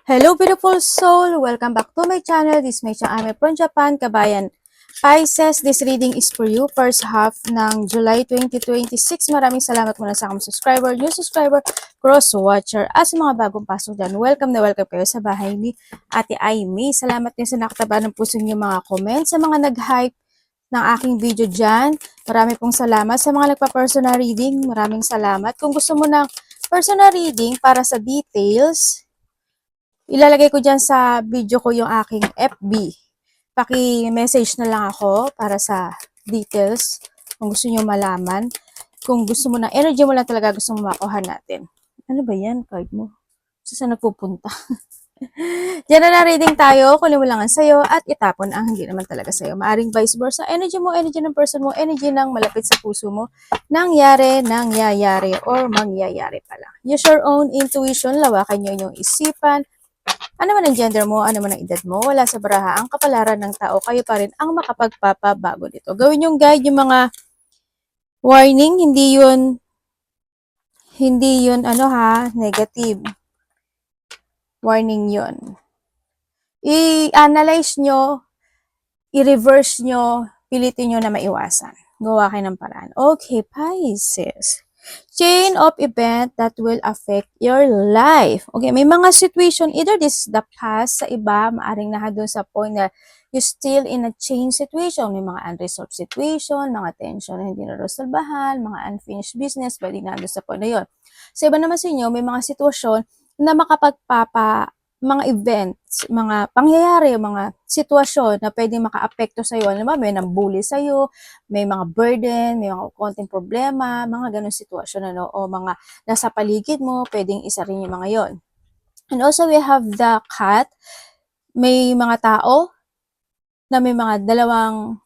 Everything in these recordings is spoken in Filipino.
Hello beautiful soul! Welcome back to my channel. This is Mecha Ame from Japan, Kabayan. Pisces, this reading is for you. First half ng July 2026. Maraming salamat muna sa akong subscriber, new subscriber, cross-watcher, at sa mga bagong pasok dyan. Welcome na welcome kayo sa bahay ni Ate Aimee. Salamat din sa nakataba ng puso niyo mga comments, sa mga nag-hype ng aking video dyan. Marami pong salamat. Sa mga nagpa-personal reading, maraming salamat. Kung gusto mo ng personal reading para sa details, ilalagay ko dyan sa video ko yung aking FB. Paki-message na lang ako para sa details kung gusto nyo malaman. Kung gusto mo ng energy mo lang talaga gusto mo makuha natin. Ano ba yan? Card mo? Saan nagpupunta? Diyan na reading tayo. Kunin mo lang ang sayo at itapon ang hindi naman talaga sayo. Maaring vice versa. Energy mo, energy ng person mo, energy ng malapit sa puso mo. Nangyari, nangyayari, or mangyayari pala. Use your own intuition. Lawakan nyo yung isipan. Ano man ang gender mo, ano man ang edad mo, wala sa baraha ang kapalaran ng tao, kayo pa rin ang makapagpapabago dito. Gawin yung guide, yung mga warning, hindi yun negative. Warning yun. I-analyze nyo, i-reverse nyo, pilitin nyo na maiwasan. Gawa kayo ng paraan. Okay, Pisces. Chain of event that will affect your life. Okay, may mga situation, either this is the past sa iba, maaring doon sa point na you're still in a chain situation. May mga unresolved situation, mga tension na hindi naresolbahan, mga unfinished business, pwede doon sa point na yun. Sa iba naman sa inyo, may mga sitwasyon na mga events, mga pangyayari, mga sitwasyon na pwedeng maka-apekto sa iyo. Alam mo, may nang-bully sa iyo, may mga burden, may mga konting problema, mga ganung sitwasyon o mga nasa paligid mo, pwedeng isa rin yung mga yon. And also we have the cat. May mga tao na may mga dalawang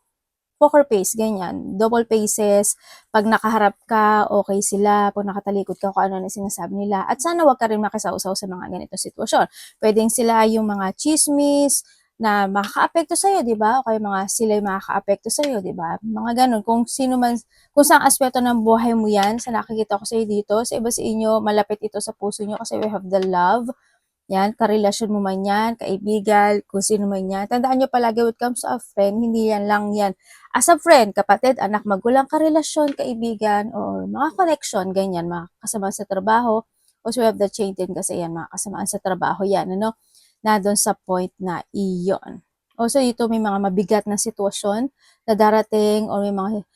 poker face, ganyan. Double faces. Pag nakaharap ka, okay sila. Pag nakatalikod ka, kung ano na sinasabi nila. At sana wag ka rin makisausaw sa mga ganitong sitwasyon. Pwedeng sila yung mga chismis na makaka-apekto sa'yo, di ba? O kaya sila yung makaka-apekto sa'yo, di ba? Mga ganun. Kung saang aspeto ng buhay mo yan, sa nakikita ko sa'yo dito, sa iba sa inyo, malapit ito sa puso nyo kasi we have the love. Yan, karelasyon mo man yan, kaibigan, kung sino man yan. Tandaan nyo palagi, when it comes to a friend, hindi yan lang yan. As a friend, kapatid, anak, magulang, karelasyon, kaibigan, or mga connection, ganyan, mga kasamaan sa trabaho. Also, we have the chain din kasi yan, mga kasamaan sa trabaho yan, na doon sa point na iyon. Also, ito may mga mabigat na sitwasyon na darating or may mga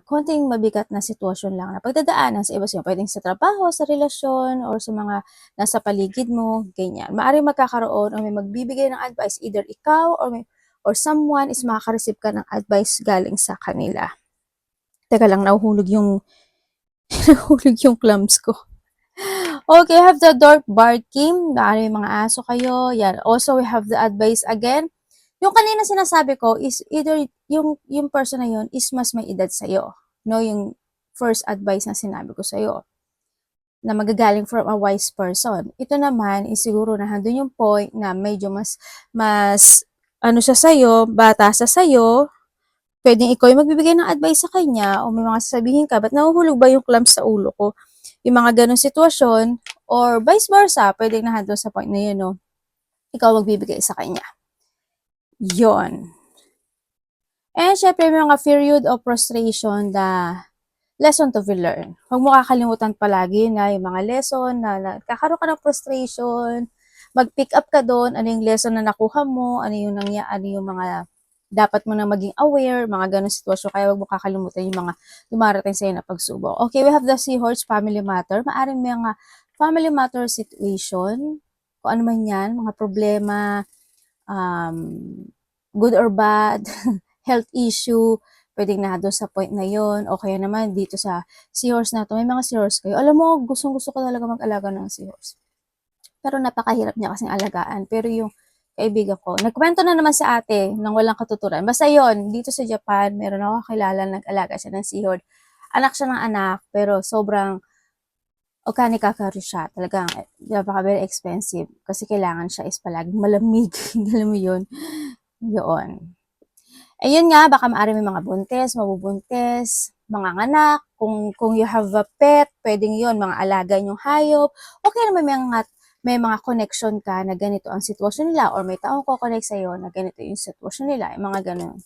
konting mabigat na sitwasyon lang na pagdadaanan sa iba sa pwedeng sa trabaho, sa relasyon, or sa mga nasa paligid mo, ganyan. Maaaring magkakaroon o may magbibigay ng advice, either ikaw or someone is makaka-receive ka ng advice galing sa kanila. Teka lang, nahuhulog yung clams ko. Okay, have the dog barking. Maaaring mga aso kayo. Yan. Also, we have the advice again. Yung kanina sinasabi ko is either yung person na yun is mas may edad sa'yo. No, yung first advice na sinabi ko sa'yo na magagaling from a wise person. Ito naman is siguro na handun yung point na medyo mas siya sa'yo, bata sa sa'yo, pwedeng ikaw yung magbibigay ng advice sa kanya o may mga sasabihin ka, ba't nahuhulog ba yung clamps sa ulo ko? Yung mga ganong sitwasyon or vice versa, pwedeng na handun sa point na yun, no? Ikaw magbibigay sa kanya. Yon. And syempre may mga period of frustration na lesson to be learned. Huwag mo kakalimutan palagi na yung mga lesson na nagkakaroon ka ng frustration, mag-pick up ka doon, ano yung lesson na nakuha mo, ano yung mga dapat mo na maging aware, mga ganong sitwasyon. Kaya huwag mo kakalimutan yung mga dumarating sa'yo na pagsubok. Okay, we have the Seahorse Family Matter. Maaring may mga family matter situation, kung ano man yan, mga problema, good or bad, health issue, pwedeng na doon sa point na yon. O kaya naman dito sa seahorse na to, may mga seahorse kayo. Alam mo, gustong-gusto ko talaga mag-alaga ng seahorse. Pero napakahirap niya kasing alagaan. Pero yung kaibigan ko, nagkwento na naman sa ate nang walang katuturan. Basta yon, dito sa Japan, meron ako kilala nag-alaga siya ng seahorse. Anak siya ng anak, pero sobrang organic siya. Talagang, very expensive. Kasi kailangan siya is palaging malamig. Alam mo yun? Yun. Ayun nga, baka maaari may mga buntis, mabubuntis, mga anak, kung you have a pet, pwedeng yon mga alaga yung hayop. Okay naman may mga may mga connection ka na ganito ang sitwasyon nila or may taong ko-connect sa'yo na ganito yung sitwasyon nila, yung mga ganun.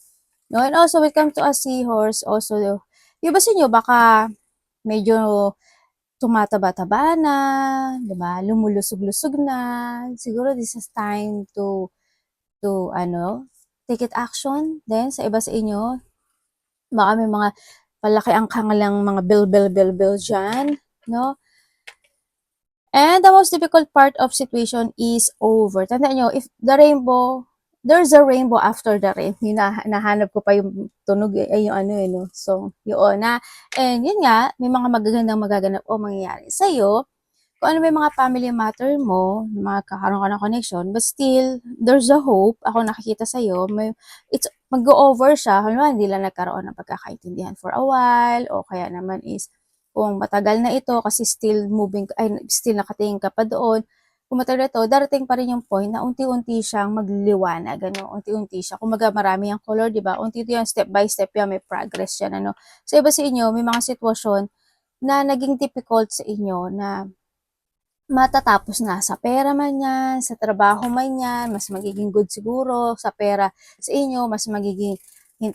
No? And also, when it comes to a seahorse, also, yung ba sa inyo, baka medyo tumataba-taba na, di ba? Lumulusog-lusog na. Siguro this is time to take it action. Then, sa iba sa inyo, baka may mga palaki ang kangalang mga bill dyan, no? And the most difficult part of situation is over. Tandaan nyo, if the rainbow, there's a rainbow after the rain. Yung nahanap ko pa yung tunog, yung no? So, yun na. And yun nga, may mga magaganap o mangyayari sa'yo. Kung ano may mga family matter mo, makakaroon ka ng connection, but still, there's a hope. Ako nakikita sa'yo, mag-go-over siya. Halimbawa, hindi lang nagkaroon ng pagkakaintindihan for a while, o kaya naman is, kung matagal na ito, kasi still still nakatingin ka pa doon, kung matagal na ito, darating pa rin yung point na unti-unti siyang magliliwanag, unti-unti siya. Kung marami yung color, di ba? Unti-unti yan, step by step yan, may progress yan, So, iba sa inyo, may mga sitwasyon na naging difficult sa inyo na matatapos na sa pera man yan, sa trabaho man yan, mas magiging good siguro sa pera sa inyo, mas magiging,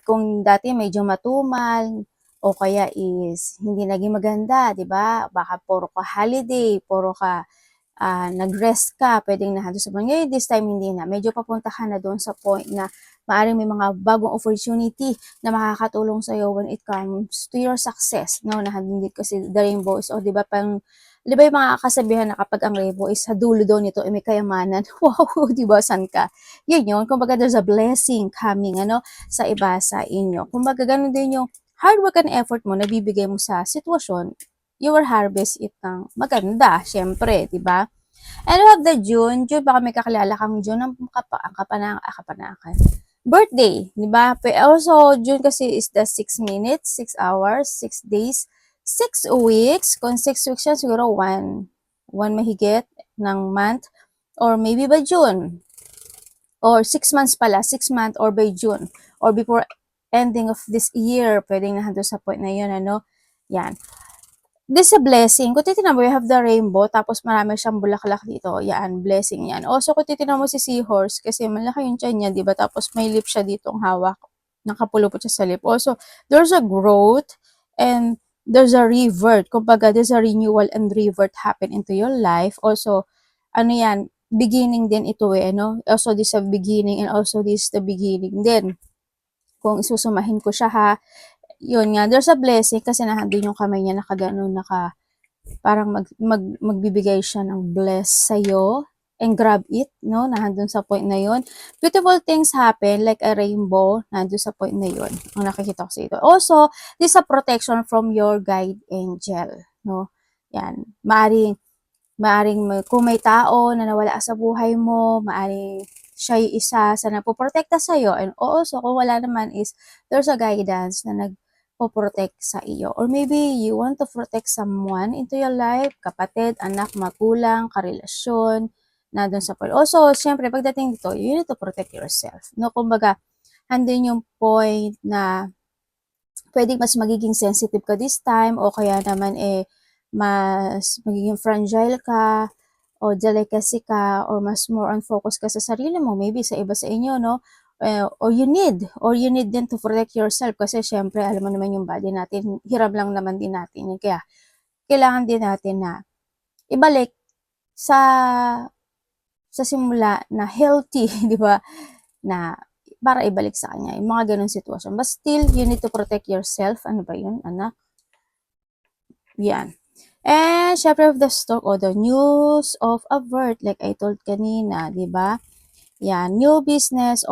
kung dati medyo matumal, o kaya is hindi naging maganda, di ba? Baka puro ka holiday, puro ka nag-rest ka, pwedeng nandun sa point. Ngayon, this time hindi na. Medyo papunta ka na doon sa point na maaaring may mga bagong opportunity na makakatulong sa'yo when it comes to your success. No? Na hindi kasi the rainbow is, di ba, di ba yung mga kasabihan na kapag ang rainbow is sa dulo daw nito, may kayamanan. Wow, di ba, san ka? Yun. Kumbaga, there's a blessing coming, sa iba sa inyo. Kumbaga, ganun din yung hard work and effort mo na bibigay mo sa sitwasyon, you will harvest it ng maganda, syempre, di ba? And we have the June. June, baka may kakilala kang June, ang kapanakan. Birthday, di ba? Also, June kasi is the 6 minutes, 6 hours, 6 days, 6 weeks. Kung 6 weeks yan, siguro 1 mahigit ng month. Or maybe by June. Or 6 months pala, 6 months or by June. Or before ending of this year, pwedeng nandun sa point na yun, Yan. This is a blessing. Kung titignan mo, we have the rainbow, tapos marami siyang bulaklak dito. Yan, blessing yan. Also, kung titignan mo si seahorse, kasi malaki yung tiyan niya, di ba? Tapos may lip siya dito ang hawak. Nakapulupot siya sa lip. Also, there's a growth and there's a revert. Kumbaga, there's a renewal and revert happen into your life. Also, yan, beginning din ito Also, this is a beginning and also this is the beginning din. Kung isusumahin ko siya ha, yun nga, there's a blessing kasi nandun yung kamay niya nakaganon, parang magbibigay siya ng bless sa'yo and grab it, nandun sa point na yun. Beautiful things happen like a rainbow, nandun sa point na yun. Ang nakikita ko sa ito. Also, this is a protection from your guide angel, Yan. Maaring kung may tao na nawala sa buhay mo, maaring siya yung isa sa nagpoprotekta sa'yo. And also, kung wala naman is, there's a guidance na nagpoprotect sa iyo. Or maybe you want to protect someone into your life, kapatid, anak, magulang, karelasyon, na doon sa point. Also, syempre, pagdating dito, you need to protect yourself. Kumbaga, handin yung point na pwedeng mas magiging sensitive ka this time o kaya naman mas magiging fragile ka o delicacy ka or mas more on focus ka sa sarili mo, maybe sa iba sa inyo, or you need din to protect yourself kasi syempre, alam mo naman yung body natin, hirap lang naman din natin. Kaya, kailangan din natin na ibalik sa simula na healthy, di ba? Na para ibalik sa kanya, yung mga ganun sitwasyon. But still, you need to protect yourself. Ano ba yun, anak? Yan. And, syempre of the stock or the news of a word, like I told kanina, di ba? Yan, new business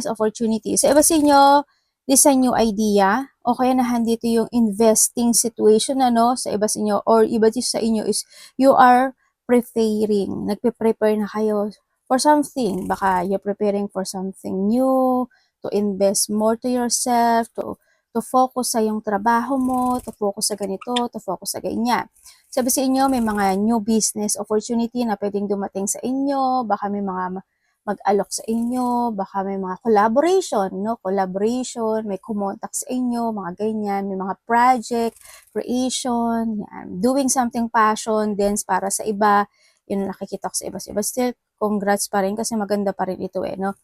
opportunities. Sa iba sa inyo, this is a new idea, o kaya nahandito yung investing situation, sa iba sa inyo, or iba sa inyo is, you are preparing, nagpe-prepare na kayo for something. Baka you're preparing for something new, to invest more to yourself, to focus sa yung trabaho mo, to focus sa ganito, to focus sa ganyan. Sabi sa inyo, may mga new business opportunity na pwedeng dumating sa inyo, baka may mga mag-alok sa inyo, baka may mga collaboration, may kumontak sa inyo, mga ganyan, may mga project, creation, yan, doing something passion, then para sa iba, Yun ang nakikita ko sa iba. But still, congrats pa rin kasi maganda pa rin ito no?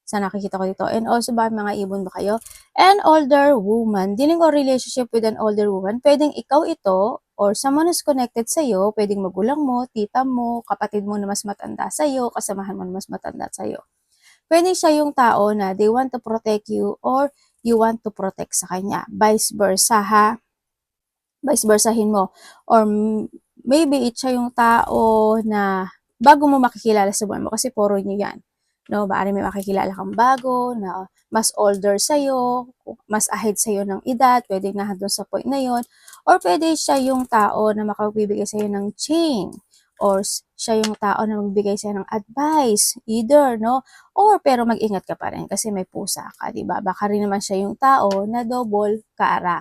Sa nakikita ko dito. And also, ba mga ibon ba kayo? An older woman, dealing or relationship with an older woman, pwedeng ikaw ito or someone who's connected sa'yo, pwedeng magulang mo, tita mo, kapatid mo na mas matanda sa'yo, kasamahan mo na mas matanda sa'yo. Pwede siya yung tao na they want to protect you or you want to protect sa kanya. Vice versa ha. Vice versahin mo. Or maybe siya yung tao na bago mo makikilala sa buwan mo kasi puro nyo yan. No, baka may makikilala kang bago na mas older sa'yo, mas ahead sa'yo ng edad, pwede na doon sa point na yon. Or pwede siya yung tao na makapagbibigay sa'yo ng chain. Or siya yung tao na magbigay sa'yo ng advice. Either, no? Or pero mag-ingat ka pa rin kasi may pusa ka, diba? Baka rin naman siya yung tao na double kara.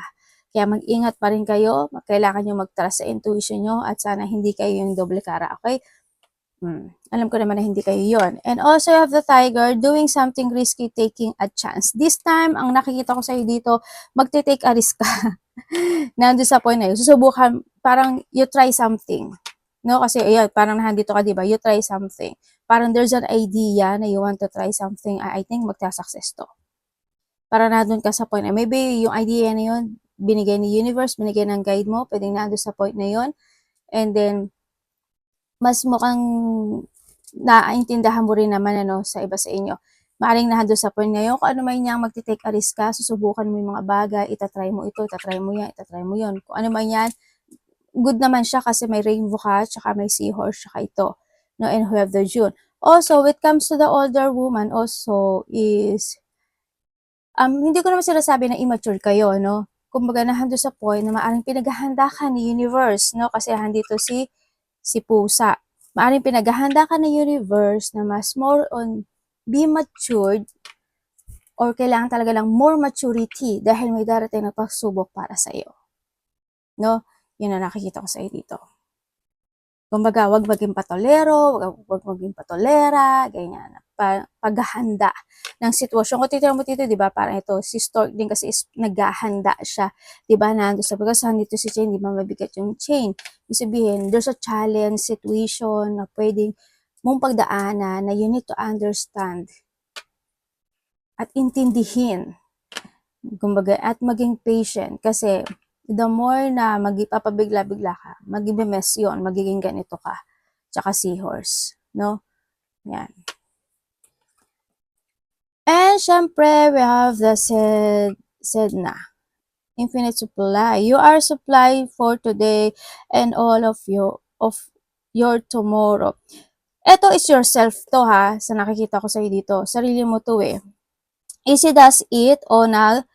Kaya mag-ingat pa rin kayo. Kailangan nyo mag-trust sa intuition nyo at sana hindi kayo yung double kara, okay? Alam ko naman na hindi kayo yon. And also you have the tiger doing something risky, taking a chance. This time, ang nakikita ko sa'yo dito, magte-take a risk ka. Nandun sa point na yun. Susubukan, parang you try something. No? Kasi, ayan, parang nandito ka, diba? You try something. Parang there's an idea na you want to try something. I think magta-success to. Parang nandun ka sa point na maybe yung idea na yun, binigay ni universe, binigay ng guide mo, pwedeng nandun sa point na yun. And then, mas mukhang naiintindahan mo rin naman sa iba sa inyo. Maaring nandun sa point ngayon, kung ano man yang magti-take a risk ka, susubukan mo yung mga bagay, itatry mo ito, itatry mo yan, itatry mo yun. Kung ano man yan, good naman siya kasi may rainbow ka, tsaka may seahorse, tsaka ito. No, and who have the June. Also, when it comes to the older woman, also is, hindi ko naman sinasabi na immature kayo, no? Kumbaga, nandun sa point na maaring pinaghahanda ka ni universe, no? Kasi handito si pusa. Maaring pinaghahanda ka ng universe na mas more on be matured or kailangan talaga lang more maturity dahil may darating na pagsubok para sa iyo. No? Yun ang nakikita ko sa iyo dito. Kumbaga, wag maging patolero, wag maging patolera, ganyan. Paghahanda ng sitwasyon. Kung titira mo dito, di ba, parang ito, si Stork din kasi is naghahanda siya. Di ba, nando sa pagkasahan dito si Chain, di ba, mabigat yung chain. Ibig sabihin, there's a challenge, situation na pwedeng mong pagdaanan na you need to understand at intindihin. Kumbaga, at maging patient kasi the more na magpapabigla-bigla ka, mag-mess yun, magiging ganito ka. Tsaka seahorse, no? Yan. And syempre, we have the Sedna. Infinite supply. You are supplied for today and all of your tomorrow. Ito is yourself to ha, sa nakikita ko sa'yo dito. Sarili mo to eh. Easy does it, Onal.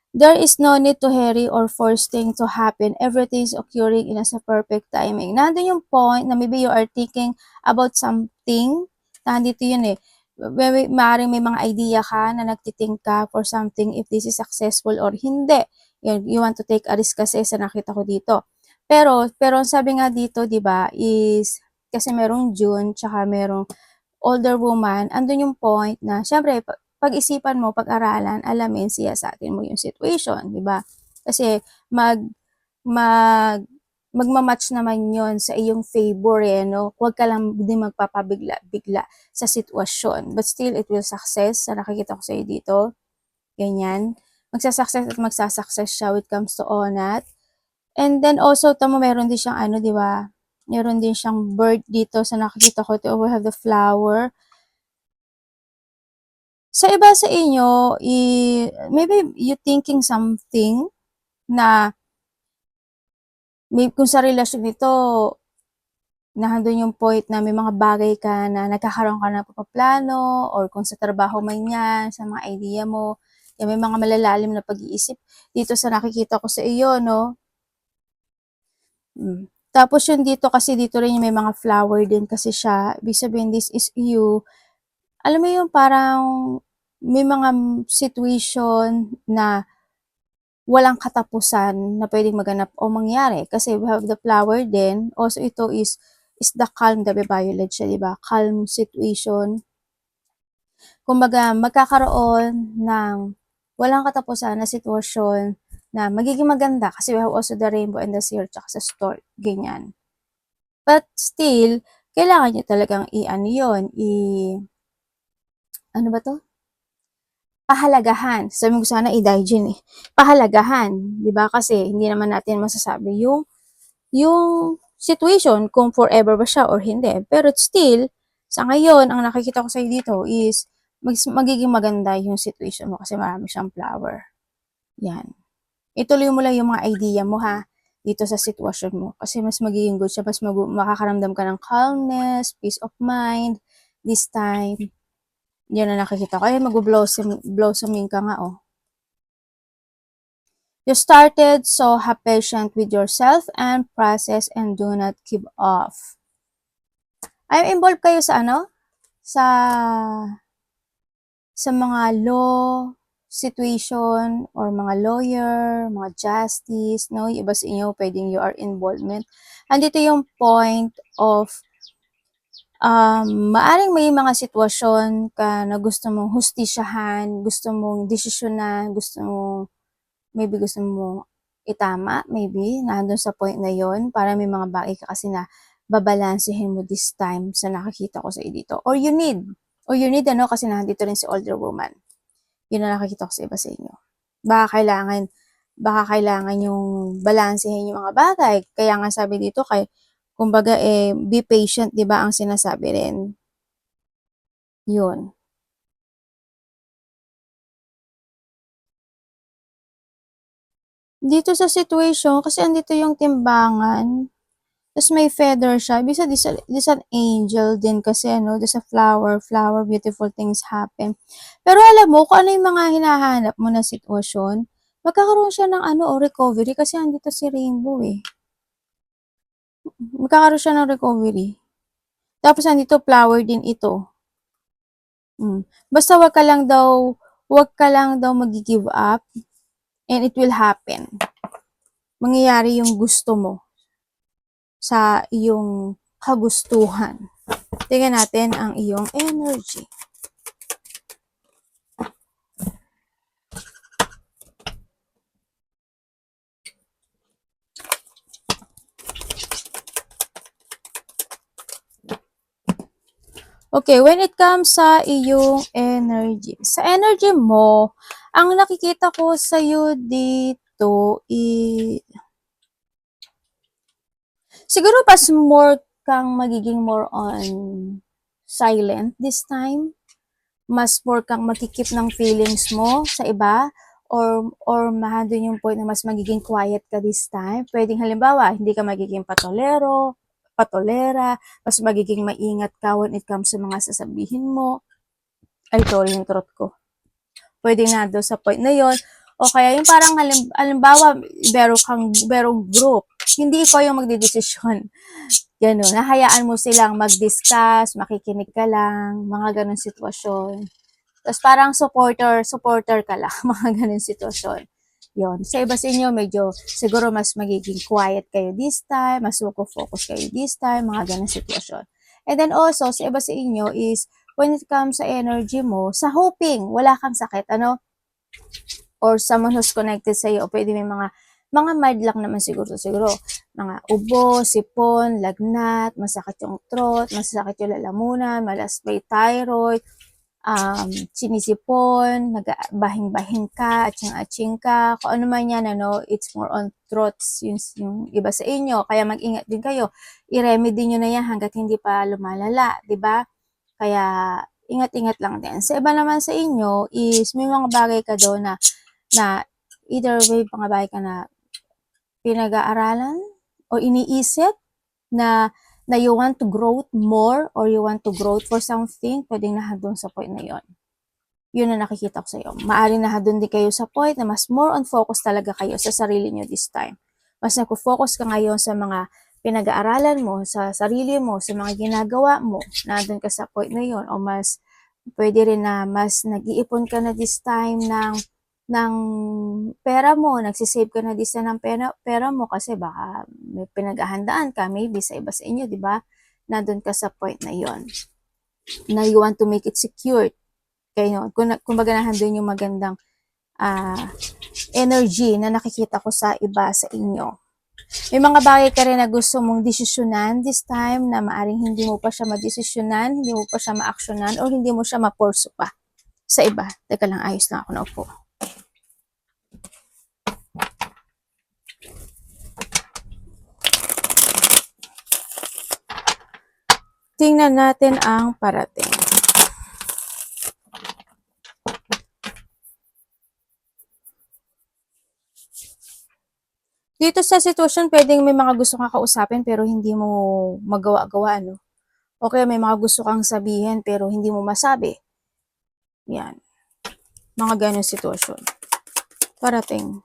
There is no need to hurry or force things to happen. Everything is occurring in a perfect timing. Nandun yung point na maybe you are thinking about something. Nandito yun eh. Maaaring may mga idea ka na nagtithink ka for something if this is successful or hindi. You want to take a risk kasi sa nakita ko dito. Pero sabi nga dito, di ba, is kasi merong June, tsaka merong older woman, andun yung point na, syempre, pag-isipan mo, pag-aralan, alamin, siyasatin mo yung situation, di ba? Kasi magmamatch naman yon sa iyong favor no? Huwag ka lang din magpapabigla-bigla sa sitwasyon. But still, it will success. Sa nakikita ko sa iyo dito, ganyan. Magsasuccess at magsasuccess siya when it comes to Onat. And then also, tamo meron din siyang di ba? Meron din siyang bird dito sa nakikita ko. We have the flower. Sa iba sa inyo, maybe you thinking something na kung sa relasyon nito, nandun yung point na may mga bagay ka na nagkakaroon ka ng papaplano or kung sa trabaho man yan, sa mga idea mo, may mga malalalim na pag-iisip dito sa nakikita ko sa iyo, no? Tapos yun dito kasi dito rin may mga flower din kasi siya. Ibig sabihin, this is you. Alam mo yung parang may mga situation na walang katapusan na pwedeng maganap o mangyari. Kasi we have the flower din. Also, ito is the calm, the violet siya, diba? Calm situation. Kumbaga, magkakaroon ng walang katapusan na sitwasyon na magiging maganda kasi we have also the rainbow and the seer tsaka sa stork. Ganyan. But still, kailangan nyo talagang i-ano yun, ano ba to? Pahalagahan. Sabi mo sana i-hygiene eh. Pahalagahan, 'di ba? Kasi hindi naman natin masasabi yung situation kung forever ba siya or hindi. Pero still, sa ngayon, ang nakikita ko sa dito is magiging maganda yung situation mo kasi marami siyang flower. Yan. Ituloy mo lang yung mga idea mo ha dito sa sitwasyon mo kasi mas magiging good siya, mas makakaramdam ka ng calmness, peace of mind this time. Yan na nakikita ko. Ay, blossoming ka nga, oh. You started, so have patience with yourself and process and do not give off. Ay, involved kayo sa ano? Sa mga law situation or mga lawyer, mga justice, no? Yung iba sa inyo, pwedeng you are involvement. Andito yung point of maaring may mga sitwasyon ka na gusto mong hustisyahan, gusto mong desisyonan, gusto mong itama, maybe, nandun sa point na yon para may mga bagay ka kasi na babalansehin mo this time sa nakakita ko sa dito. Or you need, ano, kasi nandito rin si older woman. Yun na nakakita ko sa iba sa inyo. Baka kailangan yung balansehin yung mga bagay. Kaya nga sabi dito, kumbaga, be patient, di ba, ang sinasabi rin. Yun. Dito sa situation, kasi andito yung timbangan, tapos may feather siya. Bisa this an angel din kasi, ano, this a flower, beautiful things happen. Pero alam mo, kung ano yung mga hinahanap mo na sitwasyon, magkakaroon siya ng ano, recovery kasi andito si Rainbow eh. Magkakaroon siya ng recovery. Tapos andito flower din ito. Basta wag ka lang daw mag-give up and it will happen. Mangyayari yung gusto mo sa iyong kagustuhan. Tingnan natin ang iyong energy. Okay, when it comes sa iyong energy. Sa energy mo, ang nakikita ko sa iyo dito siguro kang magiging more on silent this time. Mas more kang makikip ng feelings mo sa iba or mahandun yung point na mas magiging quiet ka this time. Pwedeng halimbawa, hindi ka magiging patolera, mas magiging maingat ka when it comes sa mga sasabihin mo. Ay, sorry yung throat ko. Pwedeng na doon sa point na yon. O kaya yung parang halimbawa, berong group. Hindi ikaw yung magdidesisyon. Ganun. Nahayaan mo silang mag-discuss, makikinig ka lang, mga ganun sitwasyon. Tapos parang supporter ka lang, mga ganun sitwasyon. Yon. Sa iba sa inyo, medyo siguro mas magiging quiet kayo this time, mas focus kayo this time, mga ganun sitwasyon. And then also, sa iba sa inyo is, when it comes sa energy mo, sa hoping, wala kang sakit, ano? Or someone who's connected sa iyo, pwede may mga mild lang naman siguro, mga ubo, sipon, lagnat, masakit yung throat, masakit yung lalamunan, malas may thyroid, sinisipon, bahing-bahing ka, atsing-atsing ka, kung ano man yan, ano, it's more on throats, yung iba sa inyo, kaya mag-ingat din kayo, i-remedy nyo na yan hanggat hindi pa lumalala, di ba? Kaya, ingat-ingat lang din. Sa iba naman sa inyo is, may mga bagay ka doon na either way, mga bagay ka na pinag-aaralan o iniisip na you want to grow more or you want to grow for something, pwedeng nahadun sa point na yon. Yun na nakikita ko sa iyo. Maaring nahadun din kayo sa point na mas more on focus talaga kayo sa sarili nyo this time. Mas nag-focus ka ngayon sa mga pinag-aaralan mo, sa sarili mo, sa mga ginagawa mo, nandun ka sa point na yon. O mas, pwede rin na mas nag-iipon ka na this time ng pera mo, nagsisave ka na this time ng pera mo kasi baka may pinaghahandaan ka, maybe sa iba sa inyo, di ba? Nandun ka sa point na yon na you want to make it secured. Kaya kumbaga nahandun yung magandang energy na nakikita ko sa iba sa inyo. May mga bagay ka rin na gusto mong desisyonan this time na maaring hindi mo pa siya madesisyonan, hindi mo pa siya maaksyonan, o hindi mo siya mapursu pa sa iba. Teka lang, ayos na ako na upo. Tingnan natin ang parating. Dito sa sitwasyon, pwedeng may mga gusto kang kausapin pero hindi mo magawa-gawa, no? O kaya may mga gusto kang sabihin pero hindi mo masabi. Yan. Mga ganong sitwasyon. Parating.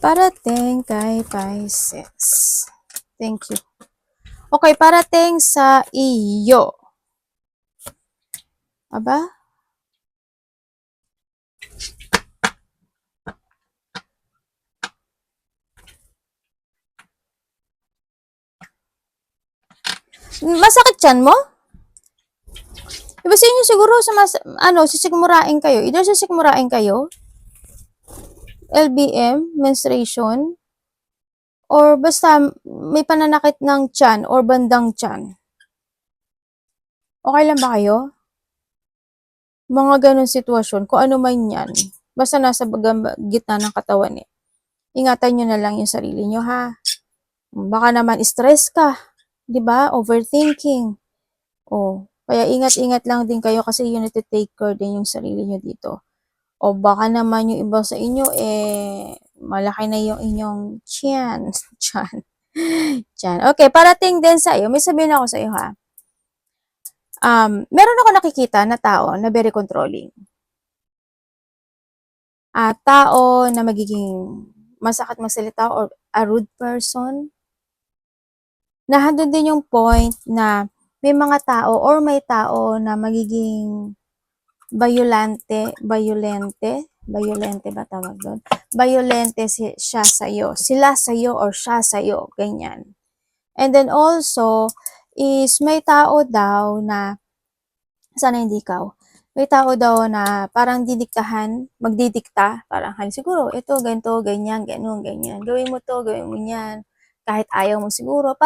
Parating kay Pisces. Thank you. Okay, parating sa iyo. Aba? Masakit yan mo? Diba sa inyo siguro sisigmurain kayo. Either sisigmurain kayo, LBM, menstruation, or basta may pananakit ng tiyan or bandang tiyan. Okay lang ba kayo? Mga ganun sitwasyon, kung ano man yan, basta nasa gitna ng katawan eh. Ingatan nyo na lang yung sarili nyo, ha? Baka naman stress ka, di ba? Overthinking. Oh, kaya ingat-ingat lang din kayo kasi you need to take care din yung sarili nyo dito. O baka naman yung iba sa inyo, malaki na yung inyong tiyan. Tiyan. Okay, parating din sa iyo. May sabihin ako sa iyo, ha? Meron ako nakikita na tao na very controlling. Tao na magiging masakit magsalita or a rude person. Nahandun din yung point na may mga tao or may tao na magiging violente ba tawag doon? Violente siya sa'yo. Sila sa'yo or siya sa'yo. Ganyan. And then also, is may tao daw na, sana hindi ikaw, may tao daw na parang magdidikta, parang siguro, ito, ganito, ganyan, ganyan. Gawin mo to, gawin mo yan. Kahit ayaw mo siguro.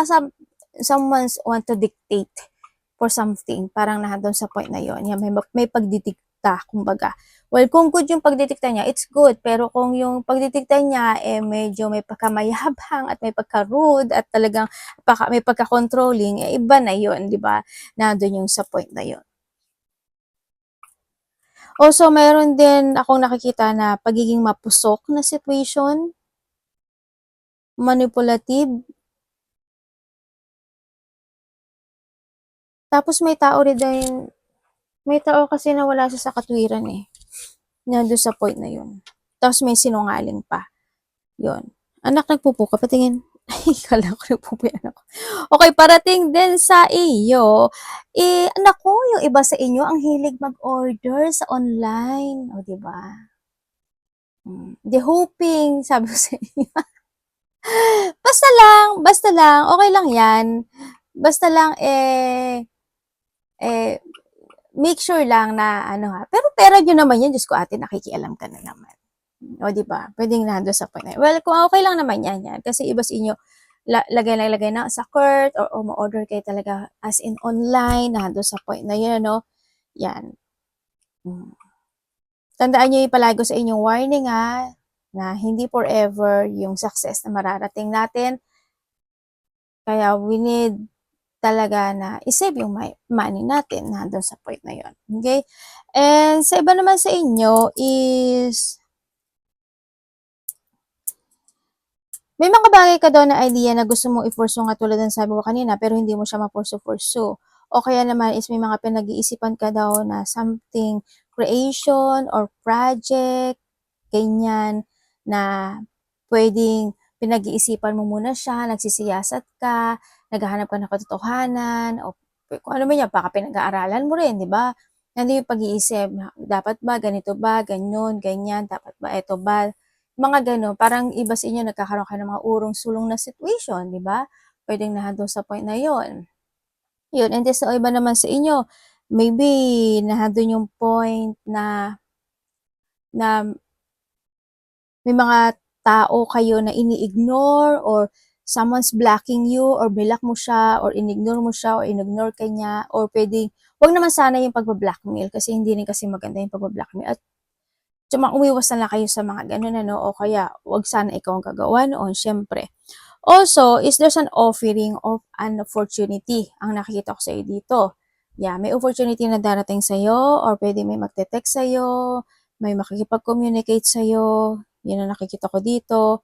Someone's want to dictate for something. Parang nandun sa point na yon. Yan, may pagdidikta, kumbaga. Well, kung good yung pagdidikta niya, it's good. Pero kung yung pagdidikta niya, medyo may pagkamayabang at may pagka-rude at talagang may pagka-controlling, iba na yon, di ba? Nandun yung sa point na yon. Also, mayroon din akong nakikita na pagiging mapusok na situation, manipulative. Tapos may tao kasi na wala siya sa katwiran eh. Nandun sa point na yun. Tapos may sinungaling pa. Yun. Anak, nagpupo ka, patingin. Ay, kala ko nagpupo yung anak ko. Okay, parating din sa iyo. Anak ko, yung iba sa inyo, ang hilig mag-order sa online. O, diba? The hoping, sabi ko sa inyo. Basta lang, okay lang yan. Basta lang, make sure lang na, pero pera nyo naman yan, Diyos ko ate, nakikialam ka na naman. O, di ba? Pwedeng nando sa point na. Well, kung okay lang naman yan. Kasi iba sa inyo, lagay na sa cart or ma-order kayo talaga as in online, nando sa point na yun, no? Yan. Tandaan nyo yung palago sa inyong warning, ha? Na hindi forever yung success na mararating natin. Kaya we need talaga na isave yung money natin nandun sa point na yon. Okay? And sa iba naman sa inyo is may mga bagay ka daw na idea na gusto mong i-pursue nga tulad ng sabi ko kanina pero hindi mo siya ma-pursue. O kaya naman is may mga pinag-iisipan ka daw na something creation or project, ganyan, na pwedeng pinag-iisipan mo muna siya, nagsisiyasat ka, naghahanap ka ng katotohanan, o kung ano man yan, baka pinag-aaralan mo rin, di ba? Nandun yung pag-iisip, dapat ba, ganito ba, ganyan, dapat ba, eto ba, Mga gano'n, parang iba sa inyo nagkakaroon kayo ng mga urong-sulong na situation, 'di ba? Puwedeng nandun sa point na yon. Yun, and then sa iba naman sa inyo, maybe nandun yung point na may mga tao kayo na ini-ignore or someone's blocking you or block mo siya or inignore mo siya or inignore ka niya or puwedeng 'wag naman sana yung pagba-blackmail kasi hindi rin kasi maganda yung pagba-blackmail at umiwas na lang kayo sa mga gano'n ano o kaya 'wag sana ikaw ang gagawa noon siyempre. Also, is there's an offering of an opportunity ang nakikita ko sa'yo dito. Yeah, may opportunity na darating sa'yo or pwede may magte-text sa'yo, may makikipag-communicate sa'yo, yun ang nakikita ko dito.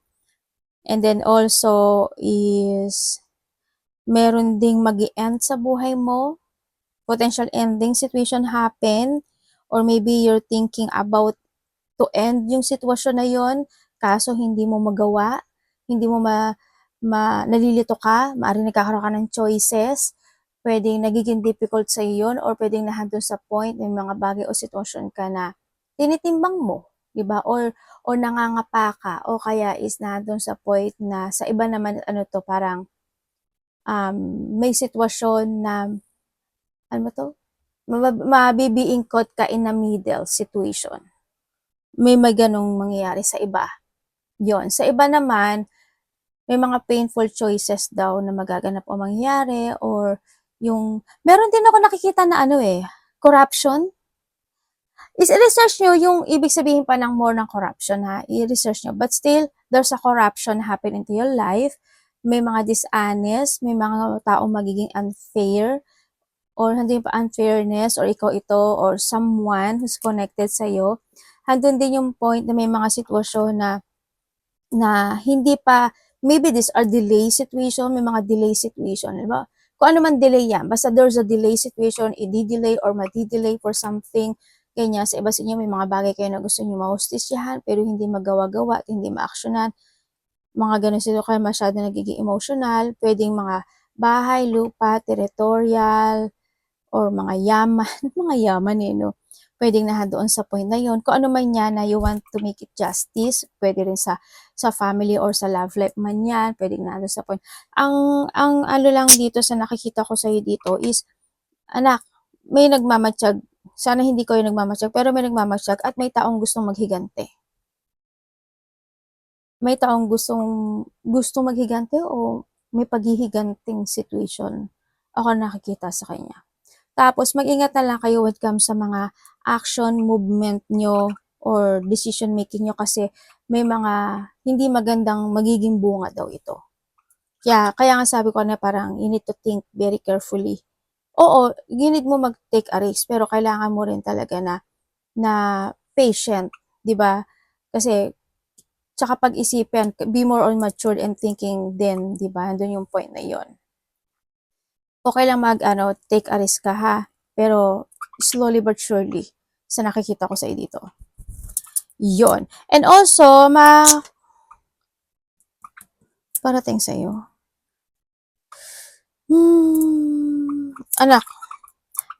And then also is meron ding mag end sa buhay mo, potential ending situation happen, or maybe you're thinking about to end yung sitwasyon na yon kaso hindi mo magawa, hindi mo nalilito ka, maaaring nagkakaroon ka ng choices, pwedeng nagiging difficult sa yun or pwedeng nandun sa point may mga bagay o sitwasyon ka na tinitimbang mo, 'di ba? Or nangangapa ka o kaya is nandun sa point na sa iba naman ano to parang may sitwasyon na ano ba 'to? Mabibiingkot ka in a middle situation. May ganong mangyayari sa iba. Yon. Sa iba naman, may mga painful choices daw na magaganap o mangyayari or yung meron din ako nakikita na ano eh, corruption. I-research nyo yung ibig sabihin pa ng more ng corruption ha. I-research nyo. But still, there's a corruption happen into your life. May mga dishonest, may mga taong magiging unfair or hindi pa unfairness or ikaw ito or someone who's connected sa'yo. Handun din yung point na may mga sitwasyon na hindi pa, maybe these are delay situation, may mga delay situation, di ba? Kung ano man delay yan, basta there's a delay situation, i-delay or madi-delay for something, ganyan, sa iba sa inyo, may mga bagay kayo na gusto nyo mahustisyahan, pero hindi magawa-gawa at hindi ma-actionan, mga ganun sila kaya masyado nagiging emotional, pwedeng mga bahay, lupa, territorial, or mga yaman, mga yaman eh, no? Pwedeng doon sa point na yon. Kung ano man yan na you want to make it justice, pwede rin sa family or sa love life man yan, pwedeng doon sa point. Ang ano lang dito sa nakikita ko sa'yo dito is, anak, may nagmamatsyag, sana hindi ko yung nagmamatsyag, pero may nagmamatsyag at may taong gustong maghigante. May taong gustong maghigante o may paghihiganting situation ako nakikita sa kanya. Tapos mag-ingat na lang kayo when it comes sa mga action, movement nyo or decision making nyo kasi may mga hindi magandang magiging bunga daw ito. Kaya nga sabi ko na parang you need to think very carefully. Oo, you need mo mag-take a risk pero kailangan mo rin talaga na patient, 'di ba? Kasi tsaka pag-isipan, be more on matured and thinking din, 'di ba? Doon yung point na 'yon. Okay lang take a risk ka ha. Pero slowly but surely sa nakikita ko sa dito. Yon. And also, parating sa'yo. Anak,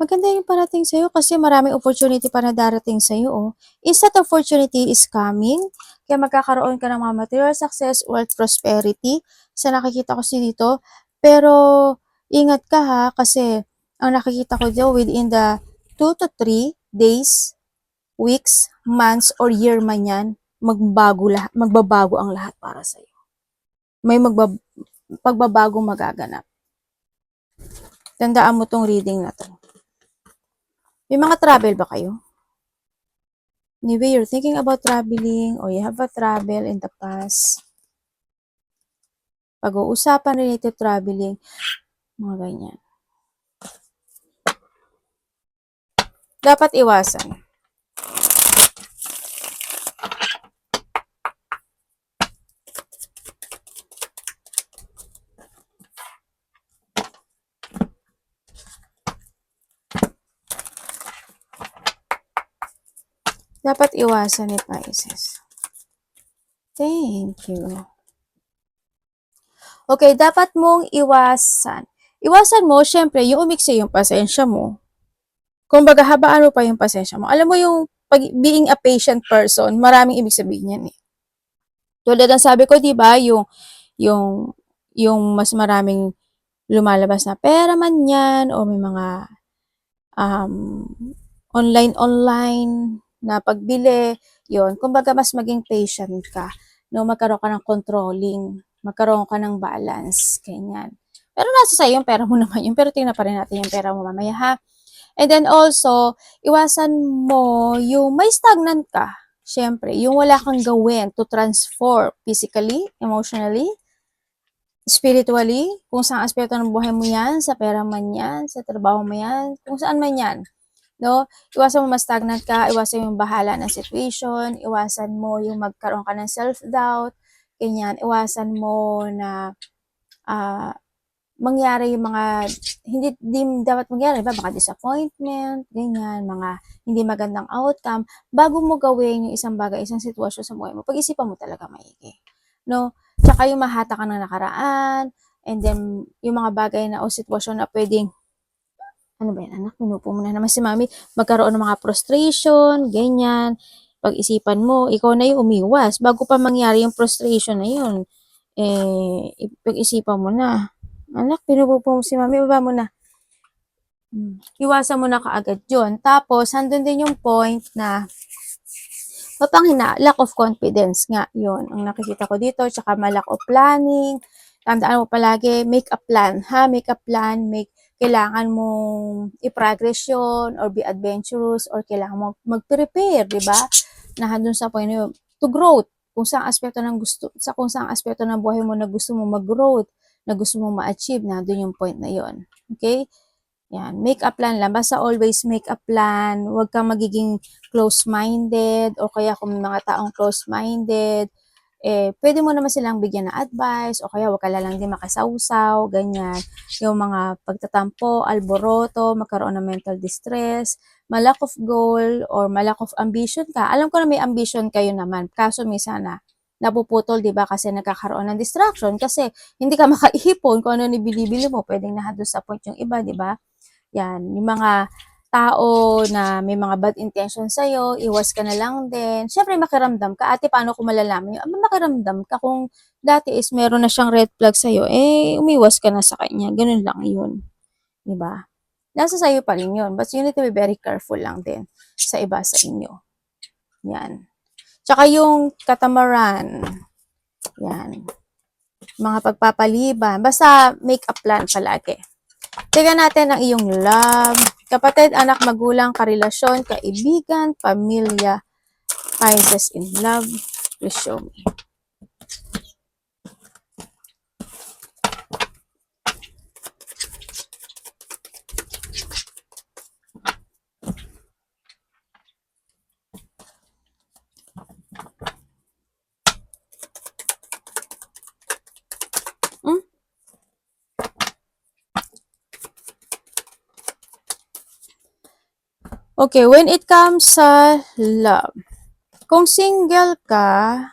maganda yung parating sa'yo kasi maraming opportunity pa na darating sa'yo. Oh. Instead opportunity is coming, kaya magkakaroon ka ng mga material success, wealth, prosperity sa nakikita ko dito. Pero, ingat ka ha kasi ang nakikita ko dito within the 2 to 3 days, weeks, months, or year man yan, magbabago ang lahat para sa'yo. May pagbabago magaganap. Tandaan mo tong reading na to. May mga travel ba kayo? Maybe you're thinking about traveling or you have a travel in the past. Pag-uusapan related traveling, mga ganyan. Dapat iwasan. Dapat iwasan ni Pisces. Thank you. Okay, dapat mong iwasan. Iwasan mo, syempre, yung umiksi yung pasensya mo. Kumbaga, habaan mo pa yung pasensya mo. Alam mo yung being a patient person, maraming ibig sabihin yan eh. Tulad ng sabi ko, 'di ba, yung yung mas maraming lumalabas na pera man 'yan o may mga um, online na pagbili, yon. Kumbaga, mas maging patient ka, no? Magkaroon ka ng controlling, magkaroon ka ng balance, ganyan. Pero nasa sa'yo yung pera mo naman yun, pero tingnan pa rin natin yung pera mo mamaya, ha? And then also, iwasan mo yung may stagnant ka. Siyempre, yung wala kang gawin to transform physically, emotionally, spiritually, kung saan aspeto ng buhay mo yan, sa pera man yan, sa trabaho mo yan, kung saan man yan. No? Iwasan mo ma-stagnant ka, iwasan mo yung bahala ng situation, iwasan mo yung magkaroon ka ng self-doubt, ganyan, iwasan mo na mangyari yung mga hindi dapat mangyari, ba? Mga disappointment, ganyan, mga hindi magandang outcome, bago mo gawin yung isang bagay, isang sitwasyon sa buhay mo, pag-isipan mo talaga maigi. No? Tsaka yung mahata ka ng nakaraan, and then yung mga bagay na o sitwasyon na pwedeng ano ba yan, anak? Pinupo mo na naman si mami. Magkaroon ng mga frustration, ganyan. Pag-isipan mo, ikaw na yung umiwas. Bago pa mangyari yung frustration na yun, pag-isipan mo na. Anak, pinupo mo si mami, baba mo na. Iwasan mo na kaagad yun. Tapos, handun din yung point na lack of confidence nga, yun. Ang nakikita ko dito, tsaka lack of planning. Tandaan mo palagi, make a plan, ha? Make a plan, kailangan mong i-progress yun, or be adventurous, or kailangan mo mag-prepare, di ba? Na handun sa point na yun, to growth. Kung saan aspekto ng buhay mo na gusto mo mag-growth, na gusto mo ma-achieve, na doon yung point na yun. Okay? Yan, make a plan lang. Basta always make a plan. Huwag kang magiging close-minded, o kaya kung may mga taong close-minded, pwede mo naman silang bigyan ng advice, o kaya wag ka lang din makasawsaw, ganyan. Yung mga pagtatampo, alboroto, magkaroon ng mental distress, malack of goal, or malack of ambition ka. Alam ko na may ambition kayo naman, kaso minsan na napuputol, di ba, kasi nagkakaroon ng distraction, kasi hindi ka makaipon kung ano ni binibili mo, pwedeng nahado sa point yung iba, di ba? Yan, yung mga tao na may mga bad intention sa'yo, iwas ka na lang din. Siyempre, makiramdam ka. Ate, paano ko malalaman yun? Makiramdam ka. Kung dati is meron na siyang red flag sa'yo, umiwas ka na sa kanya. Ganun lang yun. Diba? Nasa sa'yo pa rin yun. But you need to be very careful lang din sa iba sa inyo. Yan. Tsaka yung katamaran. Yan. Mga pagpapaliban. Basta make a plan palagi. Tingnan natin ang iyong love. Kapatid, anak, magulang, karelasyon, kaibigan, pamilya, Pisces in love. Please show me. Okay, when it comes sa love, kung single ka,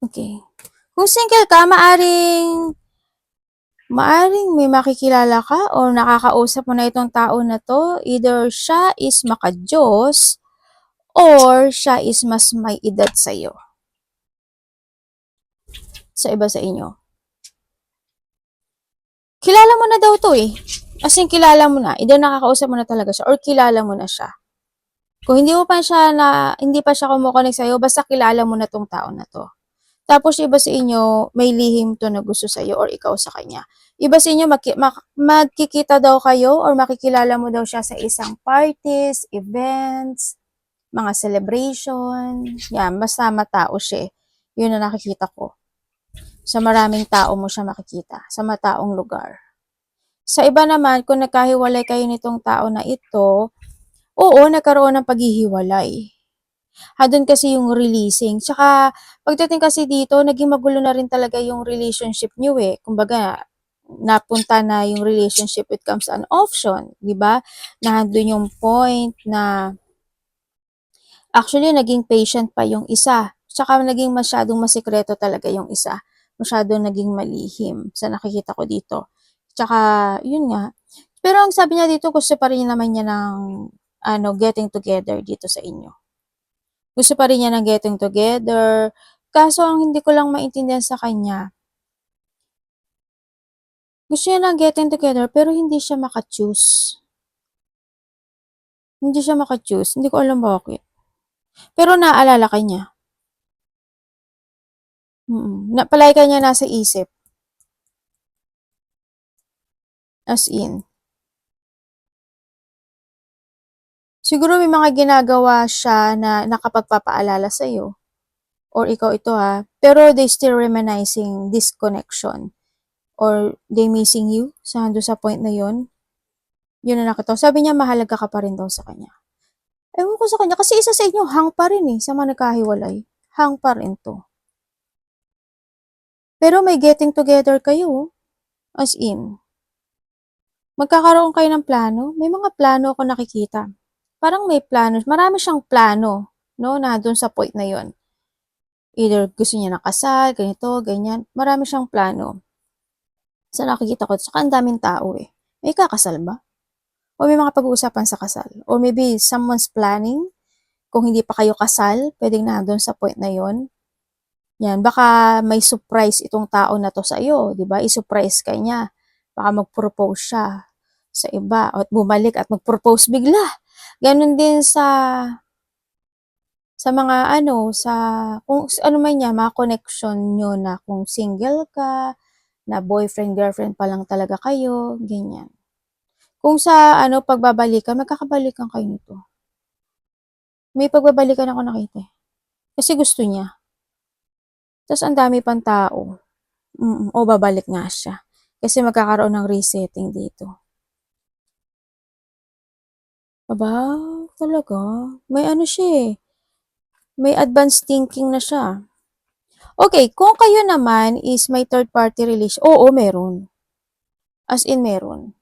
okay, kung single ka, maaring may makikilala ka o nakakausap mo na itong tao na to. Either siya is maka-Diyos or siya is mas may edad sa'yo. Sa iba sa inyo. Kilala mo na daw to eh. As in, kilala mo na. Either nakakausap mo na talaga siya or kilala mo na siya. Kung hindi pa siya kumukonek sa'yo, basta kilala mo na tong tao na to. Tapos iba sa inyo, may lihim to na gusto sa'yo or ikaw sa kanya. Iba sa inyo, magkikita daw kayo or makikilala mo daw siya sa isang parties, events, mga celebration. Yan, basta matao siya. Yun na nakikita ko. Sa maraming tao mo siya makikita, sa mataong lugar. Sa iba naman, kung nagkahiwalay kayo nitong tao na ito, oo, nagkaroon ng paghihiwalay. Doon kasi yung releasing. Tsaka, pagdating kasi dito, naging magulo na rin talaga yung relationship niyo eh. Kumbaga, napunta na yung relationship, it comes an option, di ba? Na doon yung point na actually, naging patient pa yung isa. Tsaka naging masyadong masikreto talaga yung isa. Masyadong naging malihim sa nakikita ko dito. Tsaka, yun nga. Pero ang sabi niya dito, gusto pa rin naman niya ng getting together dito sa inyo. Gusto pa rin niya ng getting together. Kaso ang hindi ko lang maintindihan sa kanya, gusto niya ng getting together pero hindi siya maka-choose. Hindi siya maka-choose. Hindi ko alam bakit. Pero naalala ka niya. Palagi ka niya nasa isip. As in. Siguro may mga ginagawa siya na nakapagpapaalala sa'yo. Or ikaw ito ha. Pero they still reminiscing this connection. Or they missing you sa point na yon. Yun na nakita. Sabi niya mahalaga ka pa rin daw sa kanya. Ewan ko sa kanya. Kasi isa sa inyo, hang pa rin sa mga nagkahiwalay. Hang pa rin to. Pero may getting together kayo. As in. Magkakaroon kayo ng plano. May mga plano ako nakikita. Parang may plano. Marami siyang plano. No, na doon sa point na yon. Either gusto niya nakasal, ganito, ganyan. Marami siyang plano. Sa nakikita ko, saka ang daming tao May kakasal ba? O may mga pag-uusapan sa kasal? Or maybe someone's planning? Kung hindi pa kayo kasal, pwedeng nandun sa point na yon. Yan, baka may surprise itong tao na to sa iyo, di ba? I-surprise ka niya. Baka mag-propose siya sa iba at bumalik at mag-propose bigla. Ganon din sa mga sa kung ano man niya, mga connection nyo na kung single ka, na boyfriend, girlfriend pa lang talaga kayo, ganyan. Kung sa pagbabalikan, magkakabalikan kayo nito. May pagbabalikan ako nakita. Kasi gusto niya. Tapos ang dami pang tao. O babalik nga siya. Kasi magkakaroon ng resetting dito. Aba, talaga. May siya May advanced thinking na siya. Okay, kung kayo naman is may third party relation, oo, meron. As in, meron.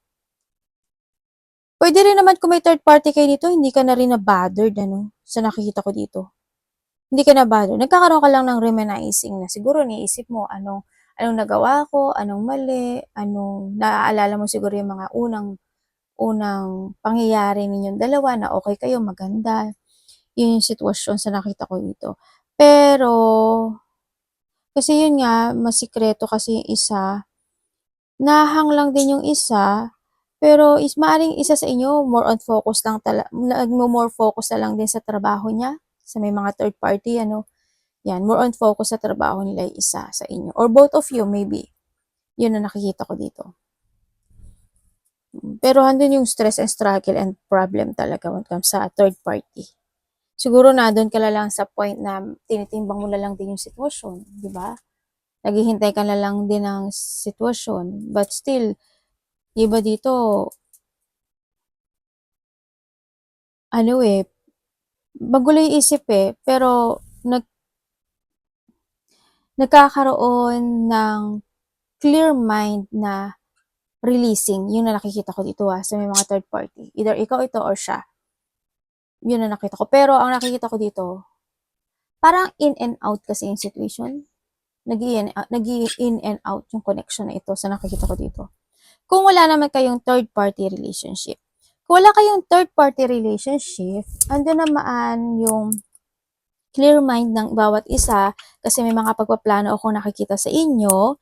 Pwede rin naman kung may third party kayo dito, hindi ka na rin na-bothered, sa nakikita ko dito. Hindi ka na-bothered. Nagkakaroon ka lang ng reminiscing na siguro niisip mo, anong nagawa ko, anong mali, naaalala mo siguro yung mga unang pangyayari ninyong dalawa na okay kayo, maganda. Yun yung sitwasyon sa nakita ko dito. Pero, kasi yun nga, masikreto kasi yung isa, nahang lang din yung isa, pero maaring isa sa inyo, more on focus lang more focus na lang din sa trabaho niya, sa may mga third party, yan, more on focus sa trabaho nila yung isa sa inyo. Or both of you, maybe. Yun na nakikita ko dito. Pero handun yung stress and struggle and problem talaga when it comes sa third party. Siguro na doon ka lang sa point na tinitimbang mo na lang din yung sitwasyon, di ba? Naghihintay ka na lang din ng sitwasyon. But still, iba dito, magulo yung isip pero nagkakaroon ng clear mind na releasing, yun na nakikita ko dito sa may mga third party. Either ikaw ito or siya. Yun na nakita ko. Pero ang nakikita ko dito, parang in and out kasi yung situation. Nag-in and out yung connection na ito sa nakikita ko dito. Kung wala naman kayong third party relationship. Kung wala kayong third party relationship, ando naman yung clear mind ng bawat isa kasi may mga pagpaplano ako nakikita sa inyo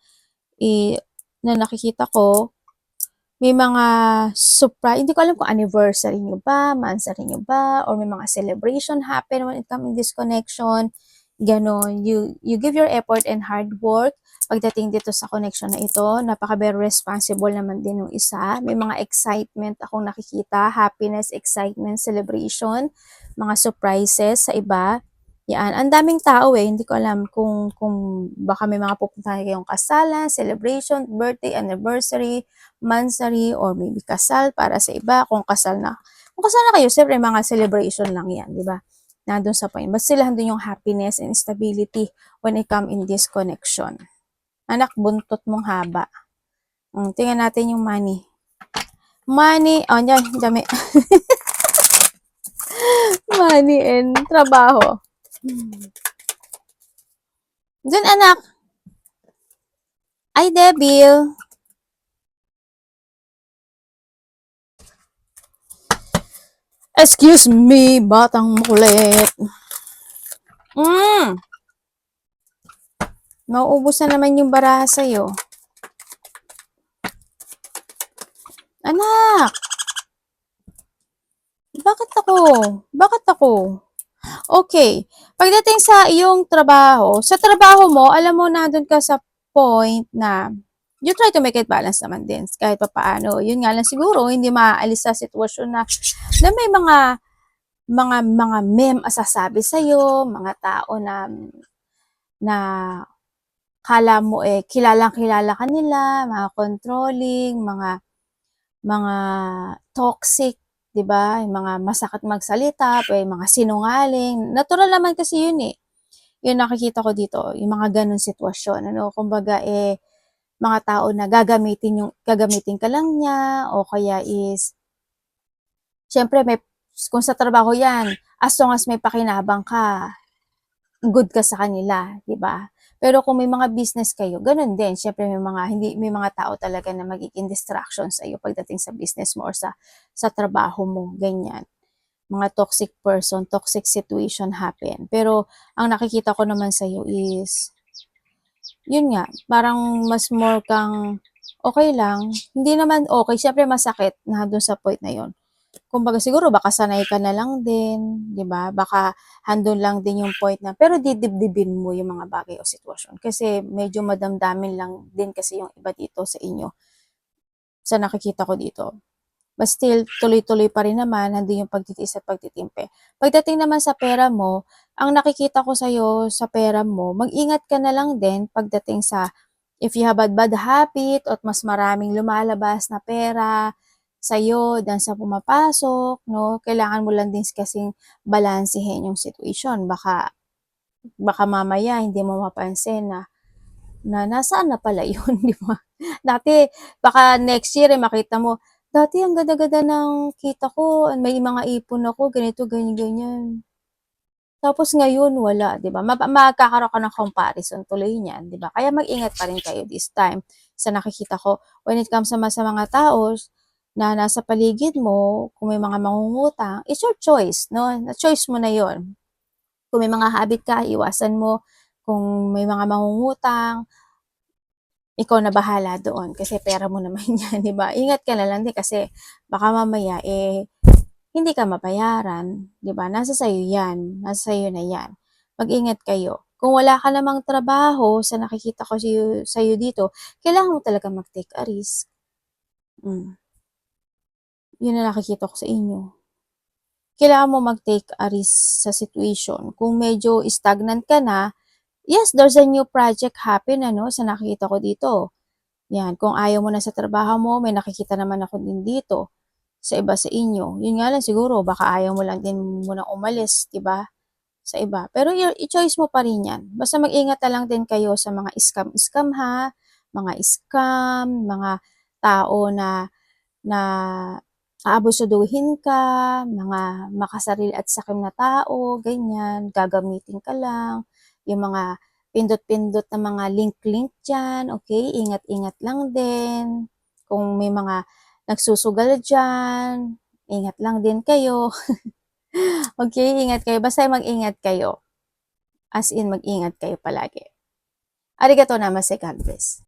na nakikita ko may mga surprise, hindi ko alam kung anniversary nyo ba, monthsary nyo ba, or may mga celebration happen when it comes in this connection. Ganon. You give your effort and hard work pagdating dito sa connection na ito. Napaka very responsible naman din ng isa. May mga excitement akong nakikita, happiness, excitement, celebration, mga surprises sa iba. Yan, ang daming tao hindi ko alam kung baka may mga pupuntahan kayong kasalan, celebration, birthday, anniversary, monthsary, or maybe kasal para sa iba, kung kasal na kayo, siyempre mga celebration lang yan, di ba? Nandun sa point. But sila handun yung happiness and stability when it come in this connection. Anak, buntot mong haba. Tingnan natin yung money. Money, yan, dami. Money and trabaho. Dun, anak. Ay, Debil. Excuse me, batang makulit. Hmm, mauubos na naman yung baraha sa'yo. Anak, bakit ako? Bakit ako? Okay. Pagdating sa iyong trabaho, sa trabaho mo, alam mo na doon ka sa point na you try to make it balance naman din kahit pa paano. Yun nga lang siguro, hindi maaalis sa sitwasyon na may mga meme asasabi sa'yo, mga tao na kala mo kilalang kilala ka nila, mga controlling, mga toxic, 'di ba? Yung mga masakit magsalita, mga sinungaling. Natural naman kasi yun eh. Yung nakikita ko dito, yung mga ganun sitwasyon, ano, kumbaga mga tao na gagamitin ka lang niya o kaya is syempre kung sa trabaho 'yan, as long as may pakinabang ka, good ka sa kanila, 'di ba? Pero kung may mga business kayo, ganun din. Syempre may mga tao talaga na magiging distraction sa iyo pagdating sa business mo or sa trabaho mo, ganyan. Mga toxic person, toxic situation happen. Pero ang nakikita ko naman sa iyo is yun nga, parang mas more kang okay lang. Hindi naman okay, syempre masakit na dun sa point na yun. Kumbaga siguro baka sanay ka na lang din, 'di ba? Baka handon lang din yung point na pero didibdibin mo yung mga bagay o sitwasyon kasi medyo madamdamin lang din kasi yung iba dito sa inyo, sa nakikita ko dito. But still, tuloy-tuloy pa rin naman, nandun yung pagtitiis at pagtitimpe. Pagdating naman sa pera mo, ang nakikita ko sa'yo sa pera mo, mag-ingat ka na lang din pagdating sa if you have a bad habit at mas maraming lumalabas na pera sa'yo dan sa pumapasok, no? Kailangan mo lang din kasing balansehin yung situation. Baka mamaya hindi mo mapansin na nasaan na pala yun, di ba? Dati, baka next year makita mo, dati ang ganda-ganda ng kita ko, may mga ipon ako, ganito, ganyan, ganyan. Tapos ngayon, wala, di ba? Magkakaroon ka ng comparison tuloy niyan, di ba? Kaya mag-ingat pa rin kayo this time sa nakikita ko. When it comes naman sa mga tao na nasa paligid mo, kung may mga mangungutang, it's your choice, no? Choice mo na yon. Kung may mga habit ka, iwasan mo. Kung may mga mangungutang, ikaw na bahala doon kasi pera mo naman yan, di ba? Ingat ka na lang din kasi baka mamaya hindi ka mabayaran, di ba? Nasa sayo yan, nasa sayo na yan. Mag-ingat kayo. Kung wala ka namang trabaho sa nakikita ko sa'yo dito, kailangan mo talaga mag-take a risk. Yun na nakikita ko sa inyo. Kailangan mo mag-take a risk sa situation. Kung medyo stagnant ka na, yes, there's a new project happen, ano, sa nakikita ko dito. Yan, kung ayaw mo na sa trabaho mo, may nakikita naman ako din dito sa iba sa inyo. Yun nga lang siguro, baka ayaw mo lang din muna umalis, 'di ba? Sa iba. Pero i-choice mo pa rin 'yan. Basta mag-ingat na lang din kayo sa mga scam ha, mga scam, mga tao na aabusuduhin ka, mga makasarili at sakim na tao, ganyan, gagamitin ka lang, yung mga pindot-pindot na mga link-link dyan, okay, ingat-ingat lang din, kung may mga nagsusugal dyan, ingat lang din kayo, okay, ingat kayo, basta mag-ingat kayo, as in mag-ingat kayo palagi. Arigato namaste, God bless.